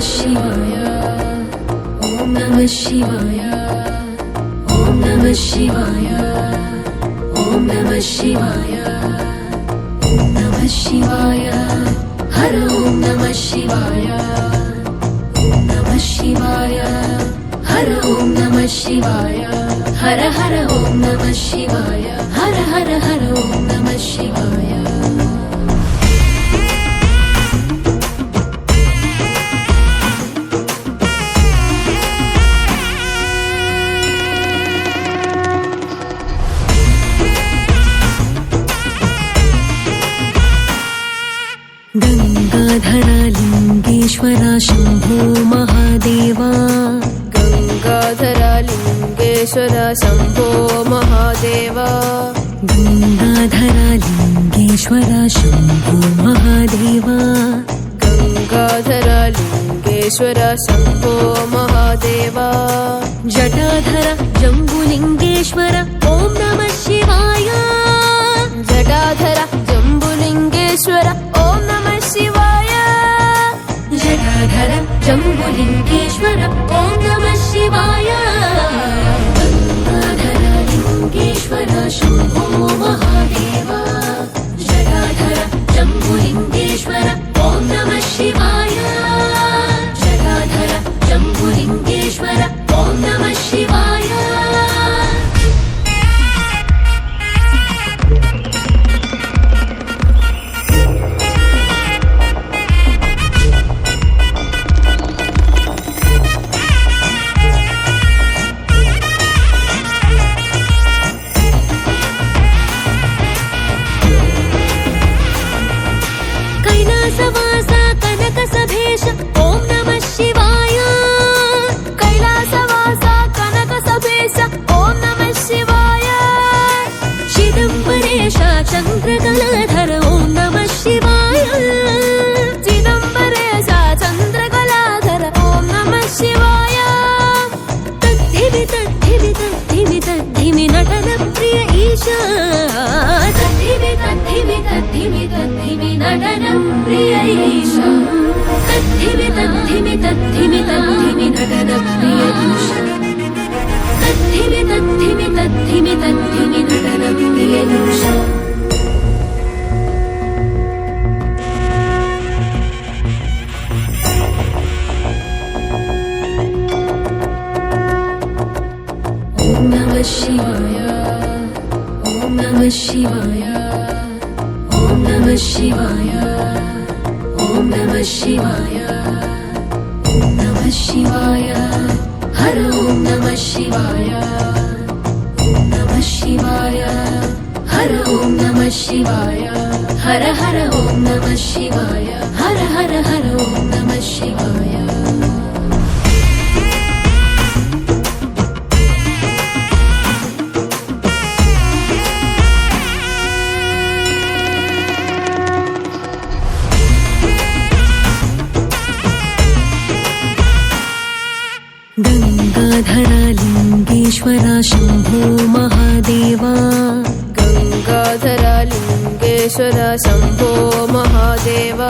शिवाय ॐ नमः शिवाय ॐ नमः शिवाय ॐ नमः शिवाय ॐ नमः शिवाय हर ॐ नमः शिवाय ॐ नमः शिवाय हर ॐ नमः शिवाय हर हर ॐ नमः शिवाय हर हर हर ॐ नमः शिवाय गंगाधरा लिंगेश्वरा शंभो महादेवा गंगाधरा लिंगेश्वरा शंभो महादेवा गंगाधरा लिंगेश्वरा शंभो महादेवा गंगाधरा लिंगेश्वरा शंभो महादेवा जटाधर जम्बुलिंगेश्वर ॐ नमः शिवाय जटाधर जम्बुलिंगेश्वर ॐ नमः शिवाय जटाधर जम्बुलिंगेश्वर ॐ नमः शिवाय गंगाधर लिंगेश्वर शंभो महादेवा जटाधर जम्बुलिंगेश्वर ॐ नमः शिवाय जटाधर जम्बुलिंगेश्वर ॐ नमः शिवाय कैलासवासा कनकसभेश ॐ नमः शिवाय कैलासवासा कनकसभेश ॐ नमः शिवाय चिदम्बरेश चन्द्रकलाधर ॐ नमः शिवाय चिदम्बरेश चन्द्रकलाधर ॐ नमः शिवाय तद्धिमि तद्धिमि तद्धिमि तद्धिमि नटन प्रिय ईशा तद्धिमि तद्धिमि तद्धिमि तद्धिमि नटन प्रिय ईशा तद्धिमि तद्धिमि तद्धिमि तद्धिमि नटन प्रिय ईशा तद्धिमि तद्धिमि तद्धिमि तद्धिमि नटन प्रिय ईशा ॐ नमः शिवाय ॐ नमः शिवाय ॐ नमः शिवाय ॐ नमः शिवाय ॐ नमः शिवाय हर ॐ नमः शिवाय ॐ नमः शिवाय हर ॐ नमः शिवाय हर हर ॐ नमः शिवाय हर हर हर ॐ नमः शिवाय गंगाधरा लिंगेश्वरा शंभो महादेवा गंगाधरा लिंगेश्वरा शंभो महादेवा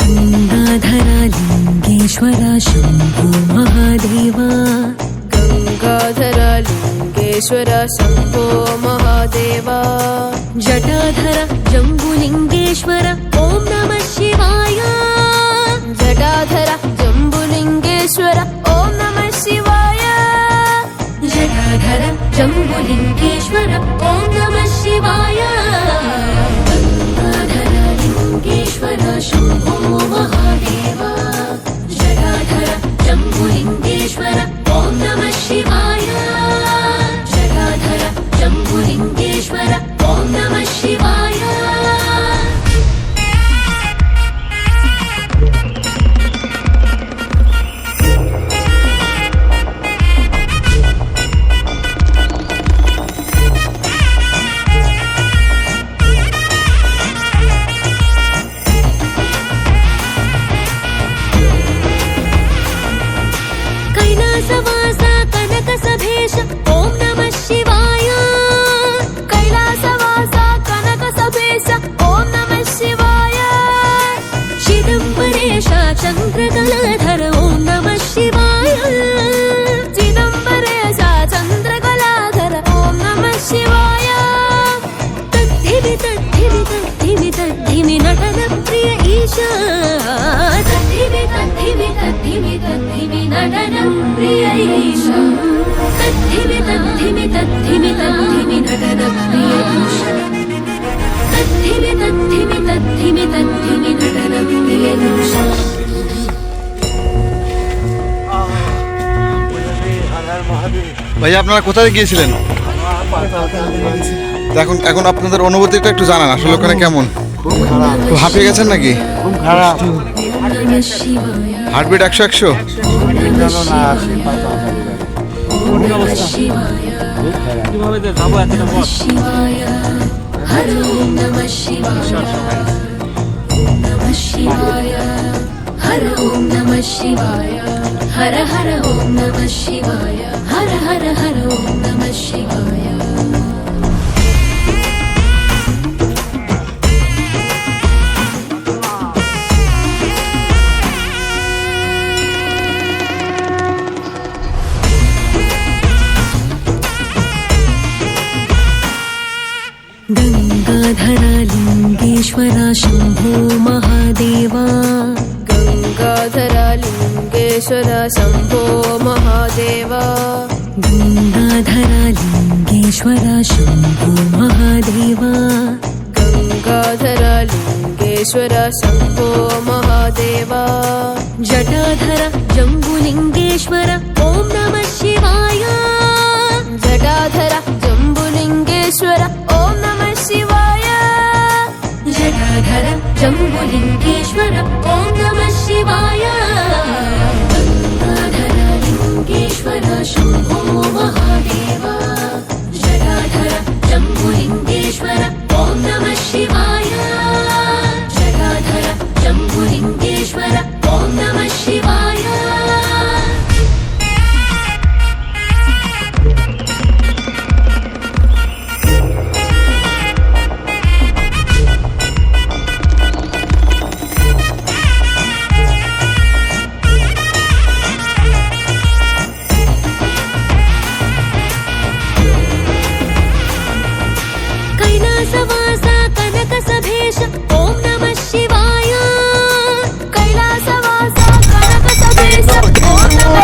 गंगाधरा लिंगेश्वरा शंभो महादेवा गंगाधरा लिंगेश्वरा शंभो महादेवा जटाधर जम्बुलिंगेश्वर ॐ नमः शिवाय जटाधर जम्बुलिंगेश्वर ॐ नमः शिवाय जटाधर जम्बुलिंगेश्वर ॐ नमः शिवाय गंगाधर लिंगेश्वर शंभो महादेवा जटाधर जम्बुलिंगेश्वर ॐ नमः शिवाय जटाधर जम्बुलिंगेश्वर ॐ नमः शिवाय तद्धिमि तद्धिमि तद्धिमि तद्धिमि नटनं प्रियदूष तद्धिमि तद्धिमि तद्धिमि तद्धिमि नटनं प्रियदूष ভাইয়া আপনারা কোথায় গিয়েছিলেন? এখন এখন আপনাদের অনুভূতিটা একটু জানান, আসলে ওখানে কেমন? খুব হাঁপিয়ে গেছেন নাকি? খুব খারাপ। नमः शिवाय হার্টবিট 100-100? नमः शिवाय কিভাবে যে যাবো এতটা পথ? शिवाय हर ओम नमः शिवाय नमः शिवाय हर ओम नमः शिवाय हर हर ओम नमः शिवाय हर हर हर ओम नमः शिवाय गंगाधरा लिंगेश्वरा शंभो महादेवा गंगाधरा लिंगेश्वरा शंभो महादेवा गंगाधरा लिंगेश्वरा शंभो महादेवा गंगाधरा लिंगेश्वरा शंभो महादेवा जटाधरा जम्बुलिंगेश्वर ओम नमः शिवाय जटाधरा जम्बुलिंगेश्वर ओम नमः शिवाय जटाधर जम्बुलिंगेश्वर ओम नमः शिवाय गंगाधर लिंगेश्वर शंभो महादेवा जटाधर जम्बुलिंगेश्वर ओम नमः शिवाय जटाधर जम्बुलिंगेश्वर ओम नमः शिवाय कैलासवासा कनकसभेश ओम नमः शिवाय कैलासवासा कनकसभेश ओम नमः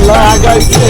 লাগাইছে